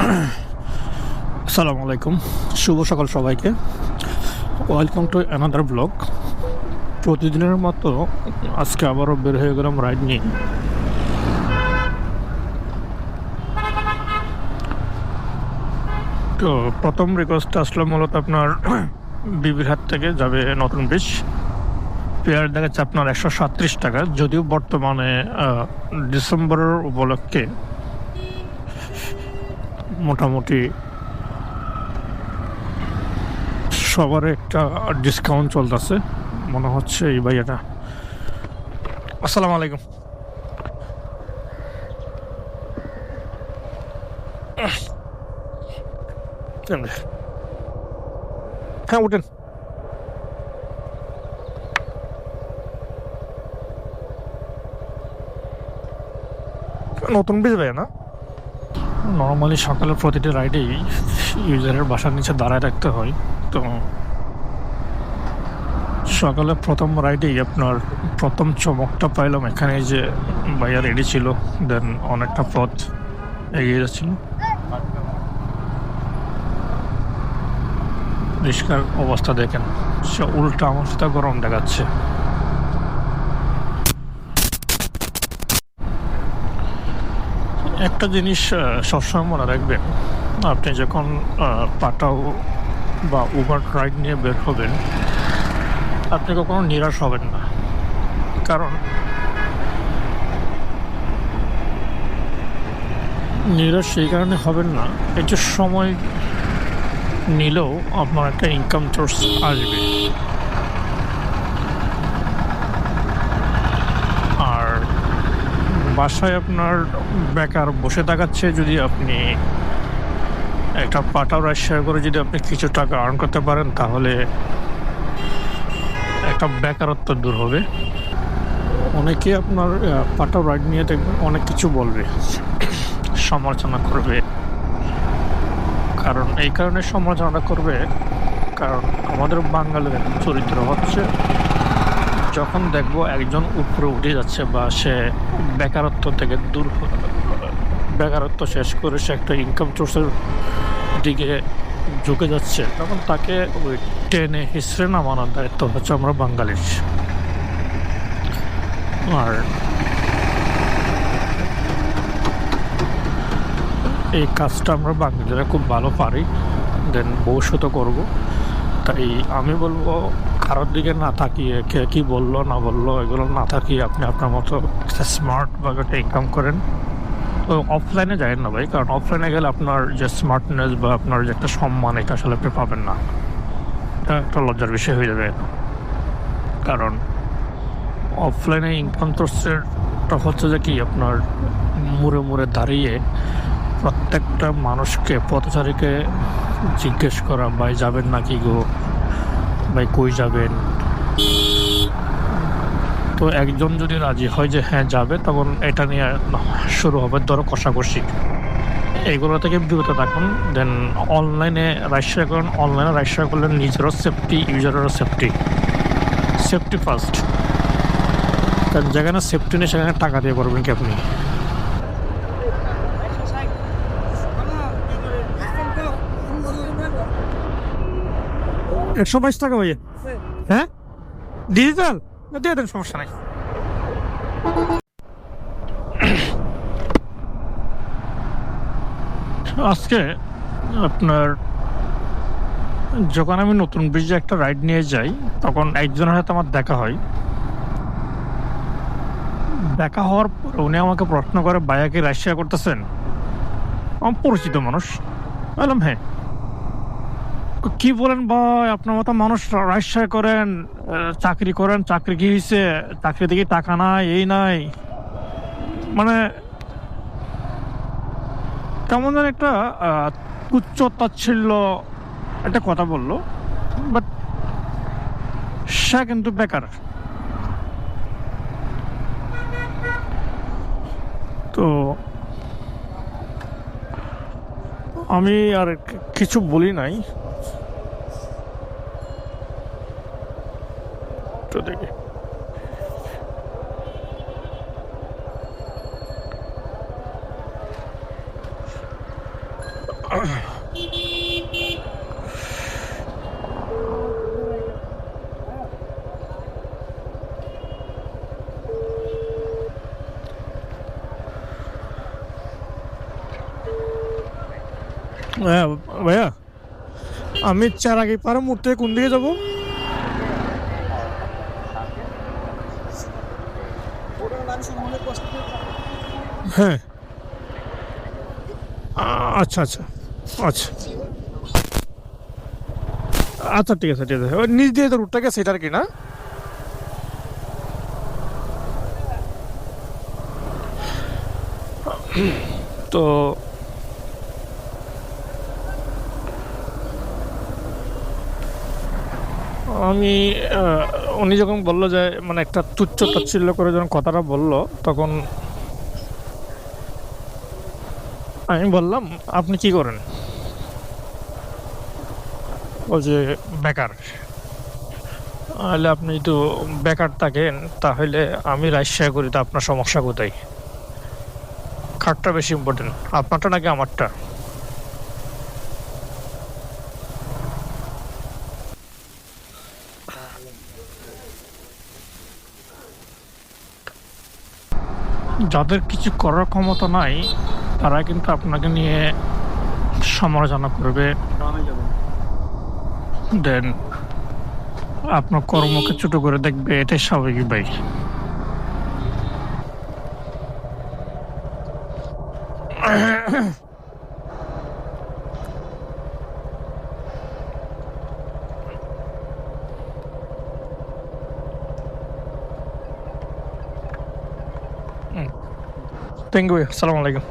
আসসালামু আলাইকুম, শুভ সকাল সবাইকে। Welcome to another blog. প্রতিদিনের মতো আজকে আবারও বের হয়ে গেলাম রাইড নিয়ে। তো প্রথম রিকোয়েস্ট আসলো মূলত আপনার বিবির হাট থেকে যাবে নতুন ব্রিজ। ফেয়ার দেখাচ্ছে আপনার 137 টাকা, যদিও বর্তমানে ডিসেম্বরের উপলক্ষে মোটামুটি সবার একটা ডিসকাউন্ট চলতেছে মনে হচ্ছে এই ভাইয়াটা। আসসালামু আলাইকুম। হ্যাঁ উঠেন। নতুন ব্রিজ ভাইয়া না? নর্মালি সকালে প্রতিটি রাইডেই ইউজারের বাসার নিচে দাঁড়ায় রাখতে হয়। তো সকালে প্রথম রাইডেই আপনার প্রথম চমকটা পাইলাম এখানে, যে ভাইয়া রেডি ছিল, দেন অনেকটা পথ এগিয়ে যাচ্ছিল। রিস্কার অবস্থা দেখেন, সে উল্টা আমার সাথে গরম দেখাচ্ছে। একটা জিনিস সবসময় মনে রাখবেন, আপনি যখন পাঠাও বা উবার রাইড নিয়ে বের হবেন, আপনি কখনো নিরাশ হবেন না। কারণ নিরাশ সেই কারণে হবেন না, এই যে সময় নিলেও আপনার একটা ইনকাম সোর্স আসবে। আর বাসায় আপনার বেকার বসে থাকাচ্ছে, যদি আপনি একটা পাঠাও রাইড শেয়ার করে যদি আপনি কিছু টাকা আর্ন করতে পারেন, তাহলে একটা বেকারত্ব দূর হবে। অনেকে আপনার পাঠাও রাইড নিয়ে দেখবেন অনেক কিছু বলবে, সমালোচনা করবে। কারণ এই কারণে সমালোচনা করবে, কারণ আমাদের বাঙালির চরিত্র হচ্ছে, যখন দেখবো একজন উপরে উঠে যাচ্ছে বা সে বেকারত্ব থেকে দূর, বেকারত্ব শেষ করে সে একটা ইনকাম সোর্সের দিকে ঝুঁকে যাচ্ছে, তখন তাকে ওই টেনে হিসড়ে নামানোর দায়িত্ব হচ্ছে আমরা বাঙালির। আর এই কাজটা আমরা বাঙালিরা খুব ভালো পারি, দেন ভবিষ্যতে করব। তাই আমি বলবো, কারোর দিকে না তাকিয়ে কে কী বললো না বললো এগুলো না তাকিয়ে আপনি আপনার মতো স্মার্টভাবে একটা ইনকাম করেন। তো অফলাইনে যাবেন না ভাই, কারণ অফলাইনে গেলে আপনার যে স্মার্টনেস বা আপনার যে একটা সম্মান, এটা আসলে আপনি পাবেন না। এটা একটা লজ্জার বিষয় হয়ে যাবে। কারণ অফলাইনে ইনকাম সোর্সেরটা হচ্ছে যে কি, আপনার মুড়ে মুড়ে দাঁড়িয়ে প্রত্যেকটা মানুষকে, পথচারীকে জিজ্ঞেস করা, ভাই যাবেন নাকি গো, ভাই কই যাবেন। তো একজন যদি রাজি হয় যে হ্যাঁ যাবে, তখন এটা নিয়ে শুরু হবে ধরো কষাকষি। এগুলো থেকে বিরত থাকুন। দেন অনলাইনে রাইড শেয়ার করুন। অনলাইনে রাইড শেয়ার করলে নিজেরও সেফটি, ইউজারেরও সেফটি। Safety first. কারণ যেখানে সেফটি নেই সেখানে টাকা দিয়ে করবেন কি আপনি? $122 ভাইয়া? হ্যাঁ, ডিজিটাল দিয়ে দেন, সমস্যা নাই। আজকে আপনার যখন আমি নতুন ব্রিজে একটা রাইড নিয়ে যাই, তখন একজনের সাথে আমার দেখা হয়। দেখা হওয়ার পর উনি আমাকে প্রশ্ন করে, ভাইয়া কি রাইড শেয়ার করতেছেন? আমার পরিচিত মানুষ। বললাম হ্যাঁ। কি বলেন ভাই, আপনার মতো মানুষ রাইড শেয়ার করেন, চাকরি করেন, চাকরি কি হয়েছে, চাকরি থেকে টাকা নাই, এই নাই, মানে কেমন যেন একটা তুচ্ছ তাচ্ছিল্য একটা কথা বললো। বাট সে কিন্তু বেকার। তো আমি আর কিছু বলি নাই। তো দেখি হ্যাঁ ভাইয়া, আমি চারাগি পাড়া মুহূর্তে কোন দিকে যাব? হ্যাঁ, আচ্ছা আচ্ছা আচ্ছা আচ্ছা, ঠিক আছে ঠিক আছে, ওই নিচ দিয়ে তো রুটটা গেছে এটা আর কি, না? তো আমি উনি যখন বললো যে মানে একটা তুচ্ছ তাচ্ছিল্য করে যখন কথাটা বললো, তখন আমি বললাম আপনি কি করেন? ও যে বেকার। তাহলে আপনি তো বেকার থাকেন, তাহলে আমি রাজশাহী করি, তো আপনার সমস্যা কোথায়? কারটা বেশি ইম্পর্টেন্ট, আপনারটা নাকি আমারটা? যাদের কিছু করার ক্ষমতা নাই, তারা কিন্তু আপনাকে নিয়ে সমালোচনা করবে, দেন আপনার কর্মকে ছোট করে দেখবে, এটাই স্বাভাবিক ভাই। থ্যাংক ইউ, আসসালামু আলাইকুম।